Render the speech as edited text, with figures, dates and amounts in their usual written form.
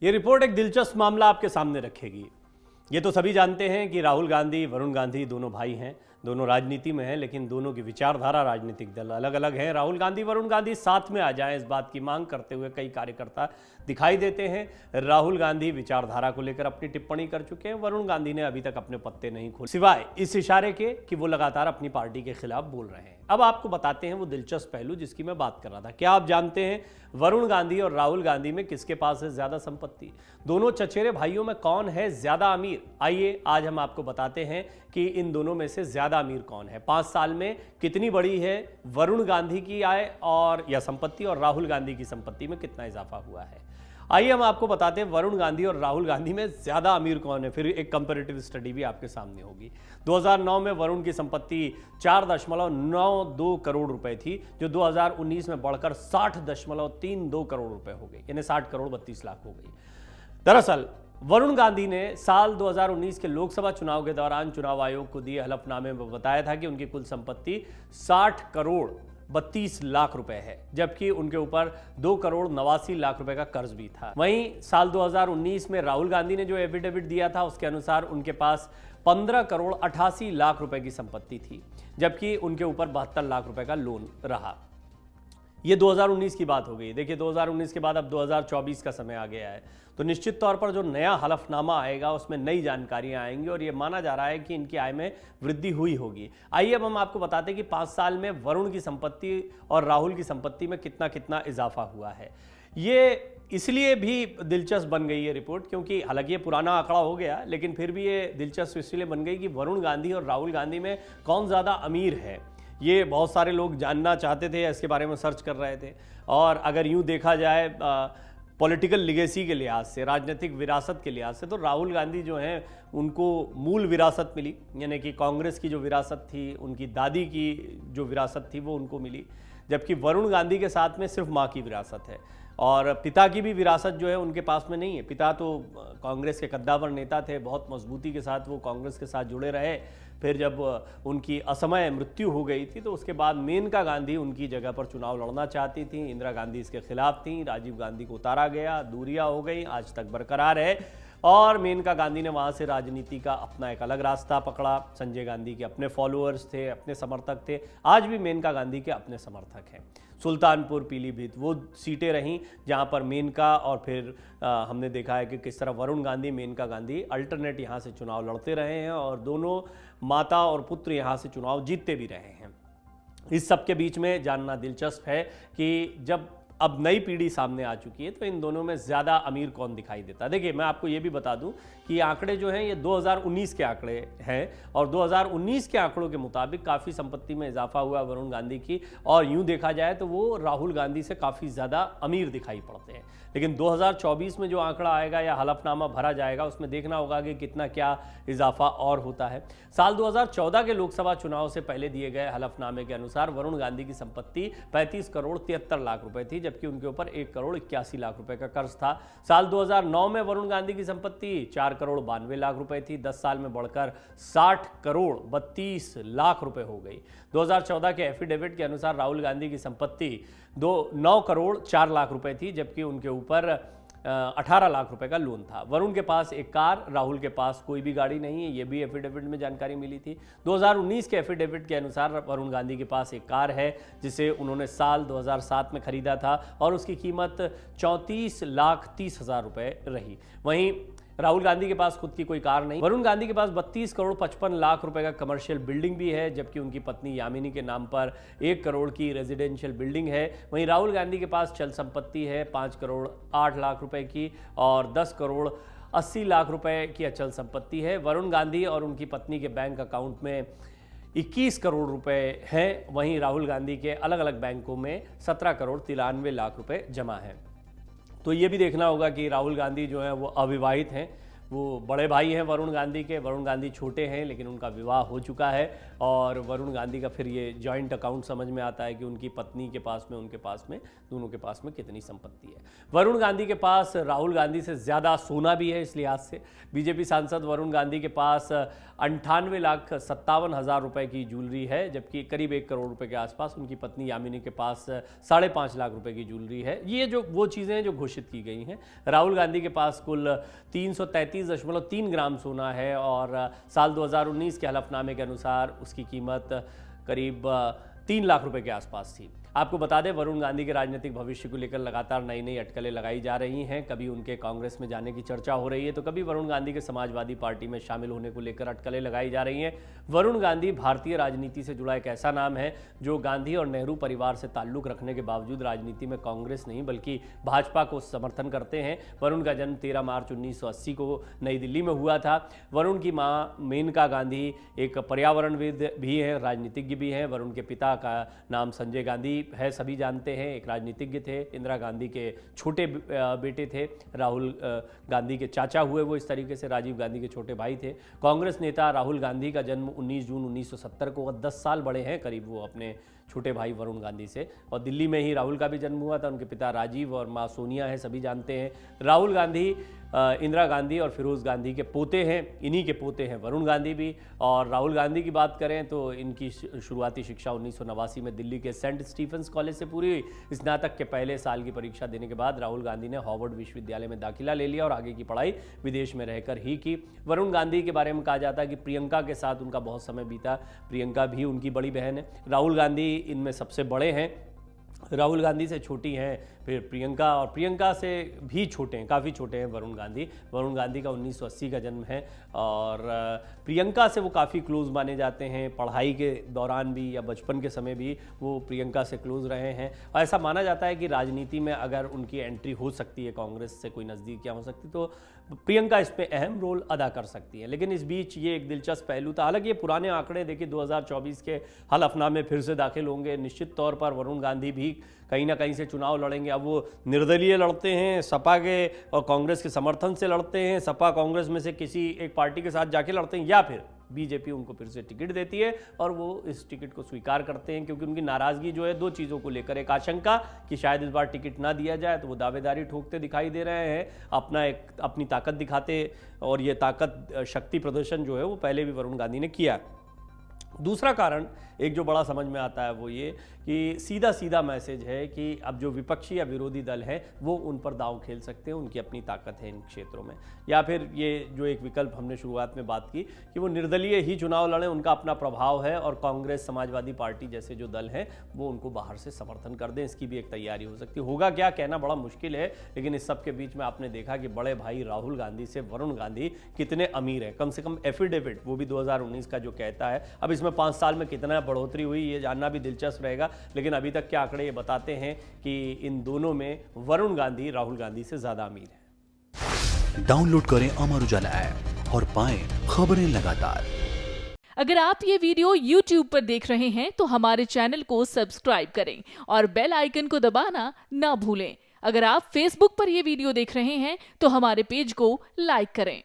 ये रिपोर्ट एक दिलचस्प मामला आपके सामने रखेगी। ये तो सभी जानते हैं कि राहुल गांधी, वरुण गांधी दोनों भाई हैं, दोनों राजनीति में हैं, लेकिन दोनों की विचारधारा, राजनीतिक दल अलग अलग हैं। राहुल गांधी, वरुण गांधी साथ में आ जाएं, इस बात की मांग करते हुए कई कार्यकर्ता दिखाई देते हैं। राहुल गांधी विचारधारा को लेकर अपनी टिप्पणी कर चुके हैं, वरुण गांधी ने अभी तक अपने पत्ते नहीं खोले, सिवाय इस इशारे के कि वो लगातार अपनी पार्टी के खिलाफ बोल रहे हैं। अब आपको बताते हैं वो दिलचस्प पहलू जिसकी मैं बात कर रहा था। क्या आप जानते हैं वरुण गांधी और राहुल गांधी में किसके पास है ज्यादा संपत्ति? दोनों चचेरे भाइयों में कौन है ज्यादा अमीर? आइए आज हम आपको बताते हैं कि इन दोनों में से ज्यादा अमीर कौन है। 5 साल में कितनी बड़ी है वरुण गांधी की आय और या संपत्ति, और राहुल गांधी की संपत्ति में कितना इजाफा हुआ है। आइए हम आपको बताते हैं वरुण गांधी और राहुल गांधी में ज्यादा अमीर कौन है। फिर एक कंपैरेटिव स्टडी भी आपके सामने होगी। 2009 में वरुण की संपत्ति 4.92 करोड़ रुपए थी, जो 2019 में बढ़कर 60.32 करोड़ रुपए हो गई, यानी 60 करोड़ 32 लाख हो गई। दरअसल वरुण गांधी ने साल 2019 के लोकसभा चुनाव के दौरान चुनाव आयोग को दिए हलफनामे में बताया था कि उनकी कुल संपत्ति 60 करोड़ 32 लाख रुपए है, जबकि उनके ऊपर 2 करोड़ 89 लाख रुपए का कर्ज भी था। वहीं साल 2019 में राहुल गांधी ने जो एफिडेविट दिया था उसके अनुसार उनके पास 15 करोड़ 88 लाख रुपए की संपत्ति थी, जबकि उनके ऊपर 72 लाख रुपए का लोन रहा। ये 2019 की बात हो गई। देखिए 2019 के बाद अब 2024 का समय आ गया है, तो निश्चित तौर पर जो नया हलफनामा आएगा उसमें नई जानकारियां आएंगी और ये माना जा रहा है कि इनकी आय में वृद्धि हुई होगी। आइए अब हम आपको बताते हैं कि 5 साल में वरुण की संपत्ति और राहुल की संपत्ति में कितना कितना इजाफा हुआ है। ये इसलिए भी दिलचस्प बन गई ये रिपोर्ट क्योंकि हालांकि ये पुराना आंकड़ा हो गया, लेकिन फिर भी ये दिलचस्प इसलिए बन गई कि वरुण गांधी और राहुल गांधी में कौन ज़्यादा अमीर है, ये बहुत सारे लोग जानना चाहते थे, इसके बारे में सर्च कर रहे थे। और अगर यूं देखा जाए पॉलिटिकल लिगेसी के लिहाज से, राजनीतिक विरासत के लिहाज से, तो राहुल गांधी जो हैं उनको मूल विरासत मिली, यानी कि कांग्रेस की जो विरासत थी, उनकी दादी की जो विरासत थी वो उनको मिली, जबकि वरुण गांधी के साथ में सिर्फ माँ की विरासत है और पिता की भी विरासत जो है उनके पास में नहीं है। पिता तो कांग्रेस के कद्दावर नेता थे, बहुत मजबूती के साथ वो कांग्रेस के साथ जुड़े रहे। फिर जब उनकी असमय मृत्यु हो गई थी तो उसके बाद मेनका गांधी उनकी जगह पर चुनाव लड़ना चाहती थी, इंदिरा गांधी इसके खिलाफ थी, राजीव गांधी को उतारा गया, दूरियां हो गई, आज तक बरकरार है। और मेनका गांधी ने वहाँ से राजनीति का अपना एक अलग रास्ता पकड़ा। संजय गांधी के अपने फॉलोअर्स थे, अपने समर्थक थे, आज भी मेनका गांधी के अपने समर्थक हैं। सुल्तानपुर, पीलीभीत वो सीटें रहीं जहाँ पर मेनका और फिर हमने देखा है कि किस तरह वरुण गांधी, मेनका गांधी अल्टरनेट यहाँ से चुनाव लड़ते रहे हैं और दोनों माता और पुत्र यहाँ से चुनाव जीतते भी रहे हैं। इस सब के बीच में जानना दिलचस्प है कि जब अब नई पीढ़ी सामने आ चुकी है तो इन दोनों में ज़्यादा अमीर कौन दिखाई देता है। देखिए मैं आपको ये भी बता दूं कि ये आंकड़े जो हैं ये 2019 के आंकड़े हैं और 2019 के आंकड़ों के मुताबिक काफ़ी संपत्ति में इजाफा हुआ वरुण गांधी की, और यूं देखा जाए तो वो राहुल गांधी से काफ़ी ज़्यादा अमीर दिखाई पड़ते हैं। लेकिन 2024 में जो आंकड़ा आएगा या हलफनामा भरा जाएगा उसमें देखना होगा कि कितना क्या इजाफा और होता है। साल 2014 के लोकसभा चुनाव से पहले दिए गए हलफनामे के अनुसार वरुण गांधी की संपत्ति 35 करोड़ 73 लाख रुपए थी, जबकि उनके ऊपर 1 करोड़ 81 लाख रुपए का कर्ज था। साल 2009 में वरुण गांधी की संपत्ति 4 करोड़ 92 लाख रुपए थी, 10 साल में बढ़कर 60 करोड़ 32 लाख रुपए हो गई। 2014 के एफिडेविट के अनुसार राहुल गांधी की संपत्ति 9 करोड़ 4 लाख रुपए थी, जबकि उनके ऊपर 18 लाख रुपए का लोन था। वरुण के पास एक कार, राहुल के पास कोई भी गाड़ी नहीं है, ये भी एफिडेविट में जानकारी मिली थी। 2019 के एफिडेविट के अनुसार वरुण गांधी के पास एक कार है जिसे उन्होंने साल 2007 में खरीदा था और उसकी कीमत 34,30,000 रुपए रही। वहीं राहुल गांधी के पास खुद की कोई कार नहीं। वरुण गांधी के पास 32 करोड़ 55 लाख रुपए का कमर्शियल बिल्डिंग भी है, जबकि उनकी पत्नी यामिनी के नाम पर 1 करोड़ की रेजिडेंशियल बिल्डिंग है। वहीं राहुल गांधी के पास चल संपत्ति है 5 करोड़ 8 लाख रुपए की और 10 करोड़ 80 लाख रुपए की अचल संपत्ति है। वरुण गांधी और उनकी पत्नी के बैंक अकाउंट में 21 करोड़ रुपए हैं। वहीं राहुल गांधी के अलग अलग बैंकों में 17 करोड़ 93 लाख रुपए जमा हैं। तो ये भी देखना होगा कि राहुल गांधी जो है वो अविवाहित हैं, वो बड़े भाई हैं वरुण गांधी के। वरुण गांधी छोटे हैं लेकिन उनका विवाह हो चुका है और वरुण गांधी का फिर ये जॉइंट अकाउंट समझ में आता है कि उनकी पत्नी के पास में, उनके पास में, दोनों के पास में कितनी संपत्ति है। वरुण गांधी के पास राहुल गांधी से ज़्यादा सोना भी है। इस लिहाज से बीजेपी सांसद वरुण गांधी के पास 98,57,000 रुपए की ज्वेलरी है, जबकि करीब 1 करोड़ रुपए के आसपास उनकी पत्नी यामिनी के पास 5.5 लाख रुपए की ज्वेलरी है। ये जो वो चीज़ें हैं जो घोषित की गई हैं। राहुल गांधी के पास कुल 333.3 ग्राम सोना है और साल 2019 के हलफनामे के अनुसार उसकी कीमत करीब 3 लाख रुपए के आसपास थी। आपको बता दें, वरुण गांधी के राजनीतिक भविष्य को लेकर लगातार नई नई अटकलें लगाई जा रही हैं। कभी उनके कांग्रेस में जाने की चर्चा हो रही है तो कभी वरुण गांधी के समाजवादी पार्टी में शामिल होने को लेकर अटकलें लगाई जा रही हैं। वरुण गांधी भारतीय राजनीति से जुड़ा एक ऐसा नाम है जो गांधी और नेहरू परिवार से ताल्लुक रखने के बावजूद राजनीति में कांग्रेस नहीं बल्कि भाजपा को समर्थन करते हैं। वरुण का जन्म 13 मार्च 1980 को नई दिल्ली में हुआ था। वरुण की माँ मेनका गांधी एक पर्यावरणविद भी हैं, राजनीतिज्ञ भी हैं। वरुण के पिता का नाम संजय गांधी है, सभी जानते हैं, एक राजनीतिज्ञ थे। इंदिरा गांधी के छोटे बेटे थे। राहुल गांधी के चाचा हुए वो, इस तरीके से राजीव गांधी के छोटे भाई थे। कांग्रेस नेता राहुल गांधी का जन्म 19 जून 1970 को, 10 साल बड़े हैं करीब वो अपने छोटे भाई वरुण गांधी से। और दिल्ली में ही राहुल का भी जन्म हुआ था। उनके पिता राजीव और माँ सोनिया है, सभी जानते हैं। राहुल गांधी इंदिरा गांधी और फिरोज गांधी के पोते हैं। इन्हीं के पोते हैं वरुण गांधी भी। और राहुल गांधी की बात करें तो इनकी शुरुआती शिक्षा 1989 में दिल्ली के सेंट स्टीफेंस कॉलेज से पूरी हुई। स्नातक के पहले साल की परीक्षा देने के बाद राहुल गांधी ने हार्वर्ड विश्वविद्यालय में दाखिला ले लिया और आगे की पढ़ाई विदेश में रहकर ही की। वरुण गांधी के बारे में कहा जाता है कि प्रियंका के साथ उनका बहुत समय बीता। प्रियंका भी उनकी बड़ी बहन है। राहुल गांधी इनमें सबसे बड़े हैं। राहुल गांधी से छोटी हैं फिर प्रियंका, और प्रियंका से भी छोटे हैं, काफ़ी छोटे हैं वरुण गांधी। वरुण गांधी का 1980 का जन्म है और प्रियंका से वो काफ़ी क्लोज माने जाते हैं। पढ़ाई के दौरान भी या बचपन के समय भी वो प्रियंका से क्लोज रहे हैं। और ऐसा माना जाता है कि राजनीति में अगर उनकी एंट्री हो सकती है, कांग्रेस से कोई नज़दीकियाँ हो सकती, तो प्रियंका इस पर अहम रोल अदा कर सकती है। लेकिन इस बीच ये एक दिलचस्प पहलू था। हालांकि ये पुराने आंकड़े देखिए 2024 के हलफनामे फिर से दाखिल होंगे। निश्चित तौर पर वरुण गांधी भी कहीं ना कहीं से चुनाव लड़ेंगे। अब वो निर्दलीय लड़ते हैं, सपा के और कांग्रेस के समर्थन से लड़ते हैं, सपा कांग्रेस में से किसी एक पार्टी के साथ जाके लड़ते हैं, या फिर बीजेपी उनको फिर से टिकट देती है और वो इस टिकट को स्वीकार करते हैं। क्योंकि उनकी नाराज़गी जो है दो चीज़ों को लेकर, एक आशंका कि शायद इस बार टिकट ना दिया जाए, तो वो दावेदारी ठोकते दिखाई दे रहे हैं, अपनी ताकत दिखाते। और ये ताकत शक्ति प्रदर्शन जो है वो पहले भी वरुण गांधी ने किया। दूसरा कारण एक जो बड़ा समझ में आता है वो ये कि सीधा सीधा मैसेज है कि अब जो विपक्षी या विरोधी दल है वो उन पर दांव खेल सकते हैं, उनकी अपनी ताकत है इन क्षेत्रों में। या फिर ये जो एक विकल्प हमने शुरुआत में बात की कि वो निर्दलीय ही चुनाव लड़ें, उनका अपना प्रभाव है और कांग्रेस समाजवादी पार्टी जैसे जो दल हैं वो उनको बाहर से समर्थन कर दें, इसकी भी एक तैयारी हो सकती है। होगा क्या, कहना बड़ा मुश्किल है। लेकिन इस सब के बीच में आपने देखा कि बड़े भाई राहुल गांधी से वरुण गांधी कितने अमीर हैं। कम से कम एफिडेविट वो भी 2019 का जो कहता है। अब इसमें 5 साल में कितना बढ़ोतरी हुई ये जानना भी दिलचस्प रहेगा। लेकिन अभी तक के आंकड़े ये बताते हैं कि इन दोनों में वरुण गांधी राहुल गांधी से ज्यादा अमीर है। डाउनलोड करें अमर उजाला ऐप और पाएं खबरें लगातार। अगर आप ये वीडियो YouTube पर देख रहे हैं तो हमारे चैनल को सब्सक्राइब करें और बेल आइकन को दबाना ना भूलें। अगर आप Facebook पर ये वीडियो देख रहे हैं तो हमारे पेज को लाइक करें।